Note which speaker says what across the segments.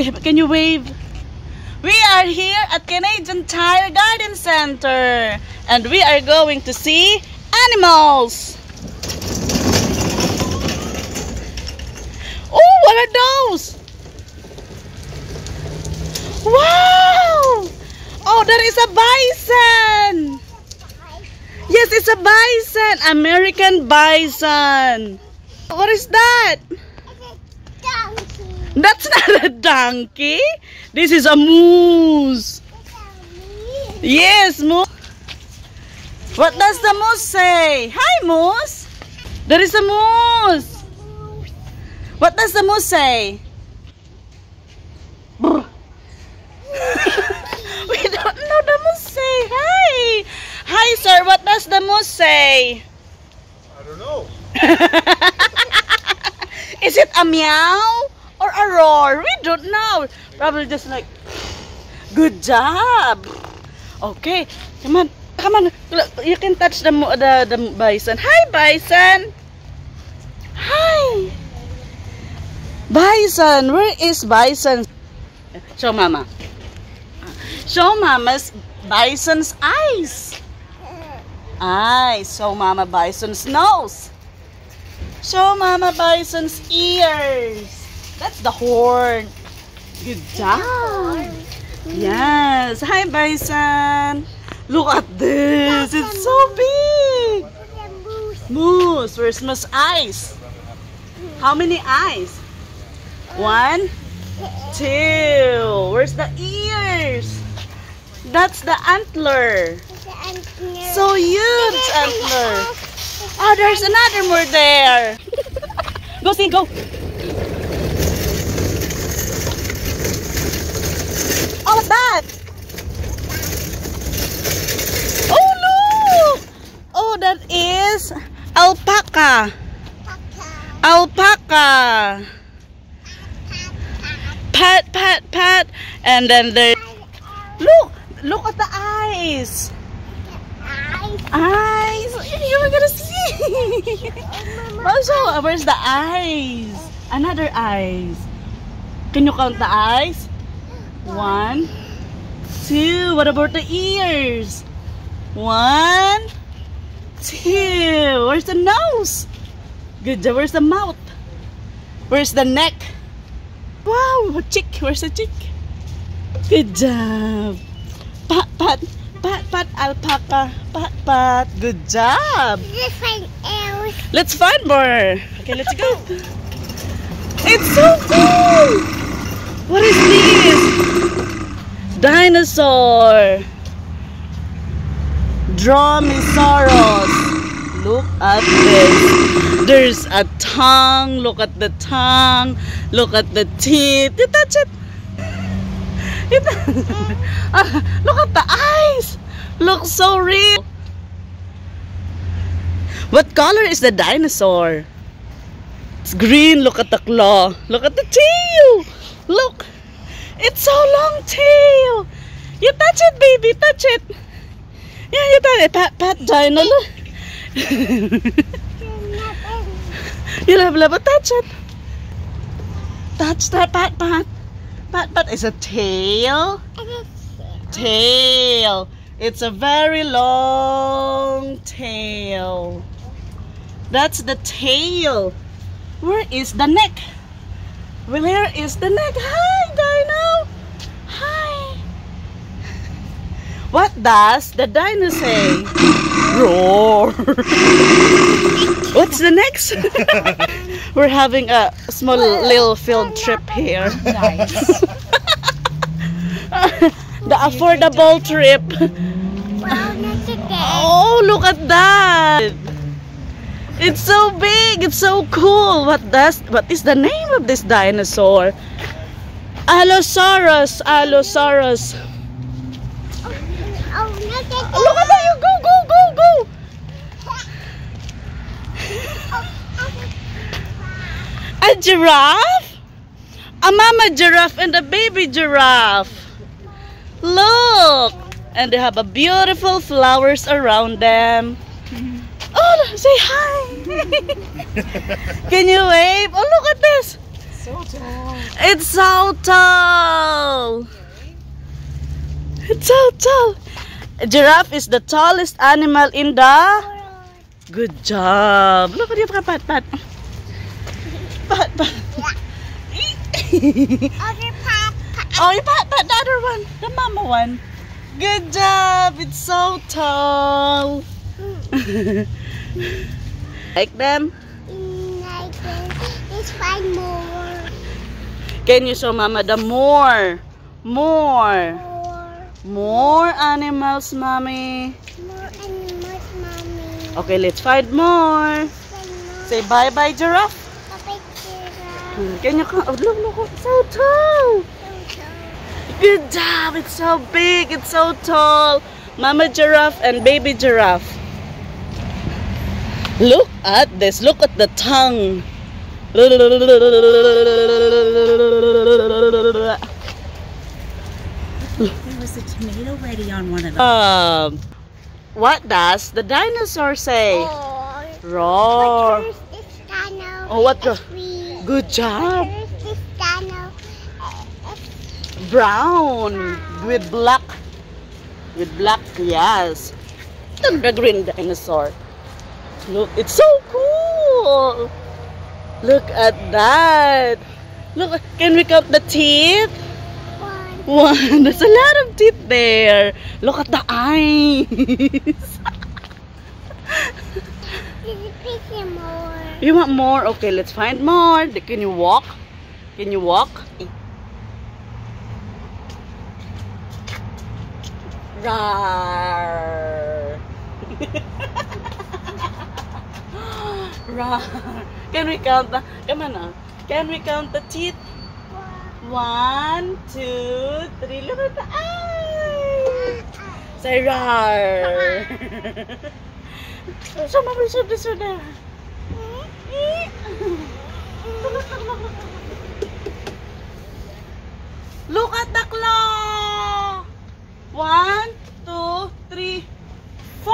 Speaker 1: Can you wave? We are here at Canadian Tire Garden Center, and we are going to see animals. Oh, what are those? Wow! Oh, there is a bison. Yes, it's a bison. American bison. What is that? That's not a donkey. This is a moose. Yes, moose. What does the moose say? Hi, moose. There is a moose. What does the moose say? We don't know the moose say. Hi. Hi, sir. What does the moose say?
Speaker 2: I don't know.
Speaker 1: Is it a meow or a roar? We don't know. Probably just like, good job. Okay, come on, come on. Look, you can touch the bison. Hi, bison. Hi, bison. Where is bison? Show mama. Show mama's bison's eyes. Eyes. Show mama bison's nose. Show mama bison's ears. That's the horn. Good job. Yes. Hi, bison. Look at this. It's so big. Moose. Where's Moose's eyes? How many eyes? 1, 2. Where's the ears? That's the antler. So huge antler. Oh, there's another more there. Go see, go. Oh, what's that? Oh, look. Oh, that is alpaca. Alpaca. Pat, pat, pat. And then there. Look at the eyes. Eyes. You're gonna see. Also, where's the eyes? Another eyes. Can you count the eyes? 1, 2. What about the ears? 1, 2. Where's the nose? Good job. Where's the mouth? Where's the neck? Wow, a chick. Where's the chick? Good job. Pat, pat, pat, pat, alpaca. Pat, pat. Good job. Let's find more. Okay, let's go. It's so cool. What is this? Dinosaur. Dromaeosaurus. Look at this. There's a tongue. Look at the tongue. Look at the teeth. You touch it. Look at the eyes. Looks so real. What color is the dinosaur? It's green. Look at the claw. Look at the tail. Look. It's so long tail. You touch it, baby. Touch it. Yeah, you touch it. Pat, pat, dino. You love it. Touch it. Touch that. Pat, pat. Pat, pat is a tail. Tail. It's a very long tail. That's the tail. Where is the neck? Where is the neck? Hi, dino. Hi. What does the dino say? Roar. What's the next? We're having a small little field trip here.
Speaker 3: Nice.
Speaker 1: The affordable trip. Oh, look at that. It's so big. It's so cool. What is the name of this dinosaur? Allosaurus. Allosaurus. Look at that. You go. A giraffe? A mama giraffe and a baby giraffe. Look. And they have a beautiful flowers around them. Oh, say hi. Can you wave? Oh, look at this.
Speaker 2: So tall.
Speaker 1: It's so tall. It's so tall. A giraffe is the tallest animal in the... Good job. Look at you, pat, pat. Pat, pat.
Speaker 2: Okay, pat, pat.
Speaker 1: Oh, you pat, pat, the other one. The mama one. Good job. It's so tall. Like them?
Speaker 2: Like this. Let's find more.
Speaker 1: Can you show mama the more? More. More animals, mommy.
Speaker 2: More animals, mommy.
Speaker 1: Okay, let's find more. Say bye-bye, giraffe. Can you come? Oh, look, it's so tall. Good job. It's so big. It's so tall. Mama giraffe and baby giraffe. Look at this. Look at the tongue.
Speaker 2: There was a tomato ready on one of them.
Speaker 1: What does the dinosaur say? Roar. Oh, what the? Good job. Brown with black. With black, yes. And the green dinosaur. Look, it's so cool. Look at that. Look, can we count the teeth? One. There's a lot of teeth there. Look at the eyes. You want more? Okay, let's find more. Can you walk? Can you walk? Rawr. Rawr. Can we count the... Come on now. Can we count the teeth? 1, 2, 3. Look at the eyes. Say rawr. So, mama, show this one there. Look at the claw. 1, 2, 3, 4.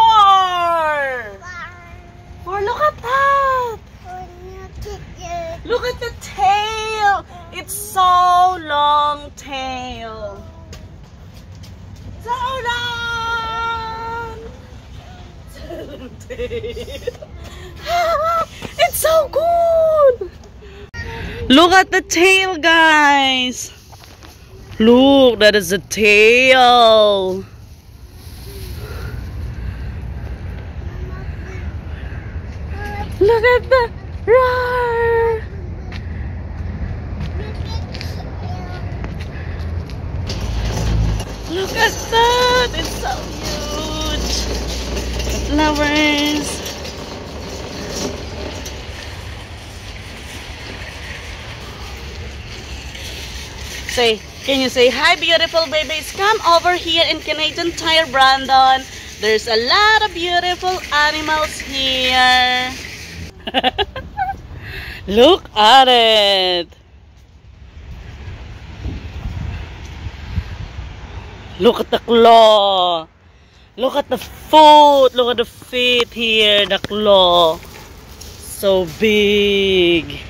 Speaker 1: 4. Look at that. Look at the tail. It's so long tail. So long. It's so good. Look at the tail, guys. Look, that is the tail. Look at the roar. Look at that. It's so huge. Flowers. Can you say hi, beautiful babies? Come over here in Canadian Tire, Brandon. There's a lot of beautiful animals here. Look at it. Look at the claw. Look at the foot. Look at the feet here. The claw. So big.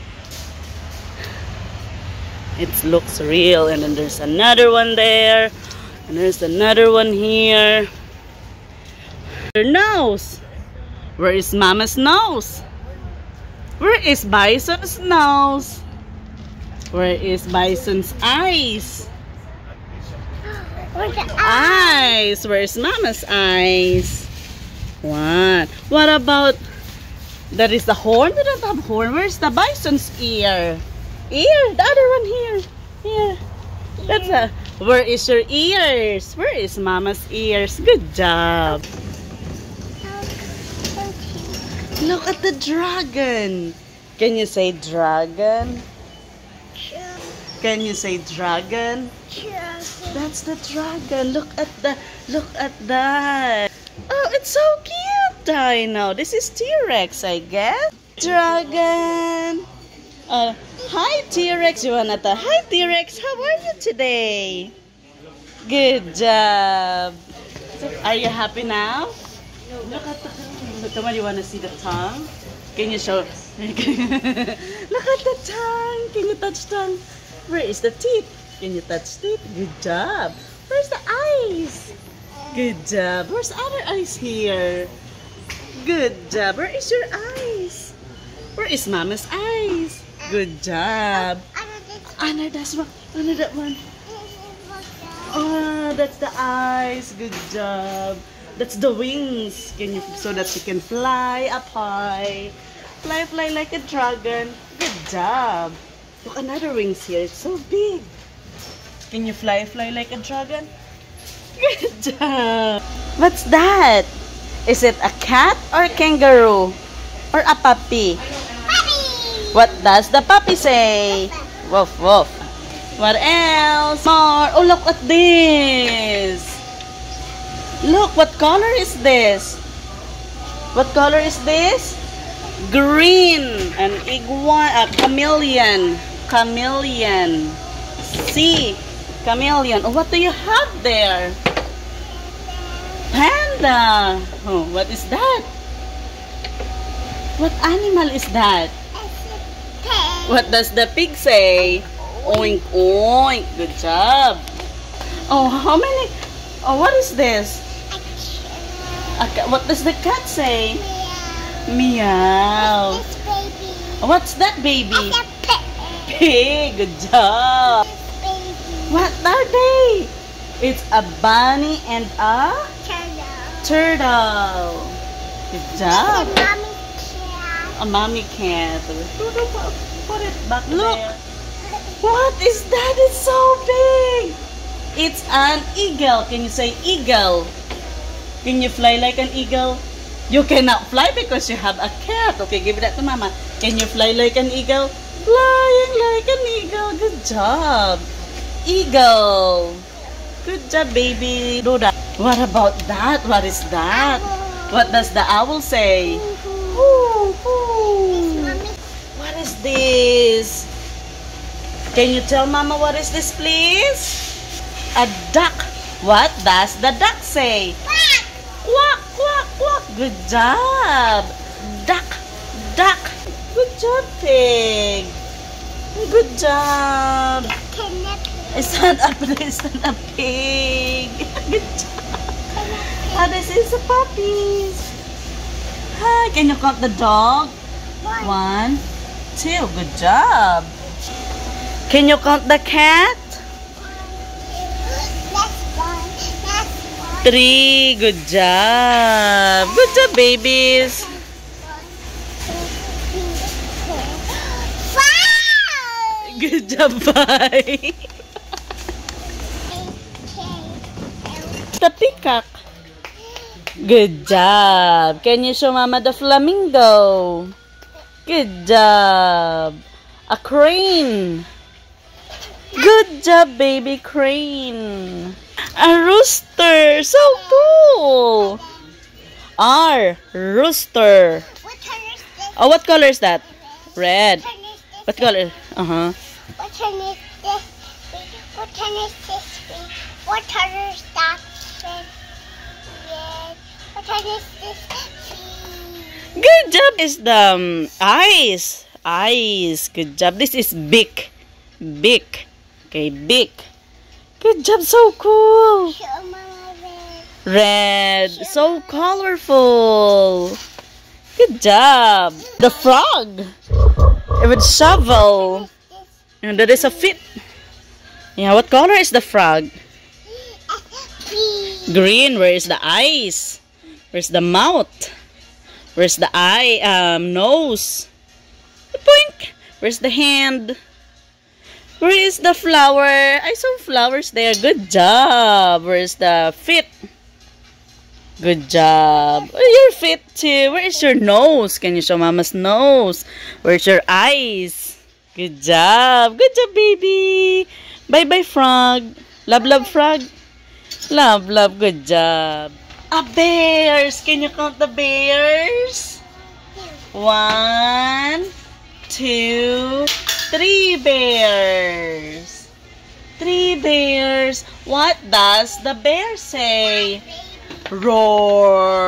Speaker 1: It looks real. And then there's another one there. And there's another one here. Her nose. Where is Mama's nose? Where is Bison's nose? Where is Bison's eyes?
Speaker 2: Where's the
Speaker 1: Eyes. Where's Mama's eyes? What? What about... That is the horn? We don't have horn. Where's the Bison's ear? Ear? The other one here. Here. That's a... Where is your ears? Where is Mama's ears? Good job. Look at the dragon. Can you say dragon? Can you say dragon? That's the dragon. Look at that. Oh, it's so cute, Dino. This is T-Rex, I guess. Dragon. Hi, T-Rex. You wanna tell? Hi, T-Rex. How are you today? Good job. Are you happy now? Look at the tongue. Come on, you wanna see the tongue? Can you show? Look at the tongue. Can you touch tongue? Where is the teeth? Can you touch teeth? Good job. Where's the eyes? Good job. Where's other eyes here? Good job. Where is your eyes? Where is Mama's eyes? Good job. Anna, that's one. Anna, that one. Oh, that's the eyes. Good job. That's the wings. Can you so that she can fly up high? Fly like a dragon. Good job. Look, another wings here. It's so big. Can you fly like a dragon? Good job. What's that? Is it a cat or kangaroo? Or a puppy?
Speaker 2: Puppy!
Speaker 1: What does the puppy say? Woof, woof. What else? More. Oh, look at this. Look, what color is this? What color is this? Green. An iguana. Chameleon. Chameleon. See? Chameleon. Oh, what do you have there? Panda. Oh, what is that? What animal is that? What does the pig say? Oink, oink. Good job. Oh, how many? Oh, what is this? What does the cat say? Meow.
Speaker 2: This baby.
Speaker 1: What's that, baby?
Speaker 2: That's a pig.
Speaker 1: Pig. Good job.
Speaker 2: Baby.
Speaker 1: What are they? It's a bunny and a turtle. Good job.
Speaker 2: Mommy cat.
Speaker 1: A mommy cat. Put it back. Look. What is that? It's so big. It's an eagle. Can you say eagle? Can you fly like an eagle? You cannot fly because you have a cat. Okay, give that to Mama. Can you fly like an eagle? Flying like an eagle. Good job. Eagle. Good job, baby. Do that. What about that? What is that? What does the owl say? Ooh, ooh. What is this? Can you tell Mama what is this, please? A duck. What does the duck say? Quack, quack, quack. Good job. Duck, duck. Good job, pig. Good job. Stand up, stand up, pig. Good job. Ah, this is a puppy. Hi, can you count the dog? 1, 2. Good job. Can you count the cat? 3. Good job. Good job, babies. Good job, bye. The peacock. Good job. Can you show Mama the flamingo? Good job. A crane. Good job, baby crane. A rooster. So cool. R. Rooster. Oh, what color is that? Red. What color? Uh-huh.
Speaker 2: What turn is this? What turn is this? What turn is that? Yes. What turn is this?
Speaker 1: Good job. Is the eyes. Eyes. Good job. This is big. Big. Okay, big. Good job. So cool.
Speaker 2: Show Mama
Speaker 1: Red.
Speaker 2: red.
Speaker 1: So colorful. Good job. The frog. With shovel. And there is a feet. Yeah, what color is the frog? Green. Where is the eyes? Where's the mouth? Where's the eye? Nose. Boink. Where's the hand? Where is the flower? I saw flowers there. Good job. Where's the feet? Good job. Oh, your feet too. Where is your nose? Can you show Mama's nose? Where's your eyes? Good job. Good job, baby. Bye-bye, frog. Love, love, frog. Love, love. Good job. Bears. Can you count the bears? 1, 2, 3 bears. 3 bears. What does the bear say? Roar.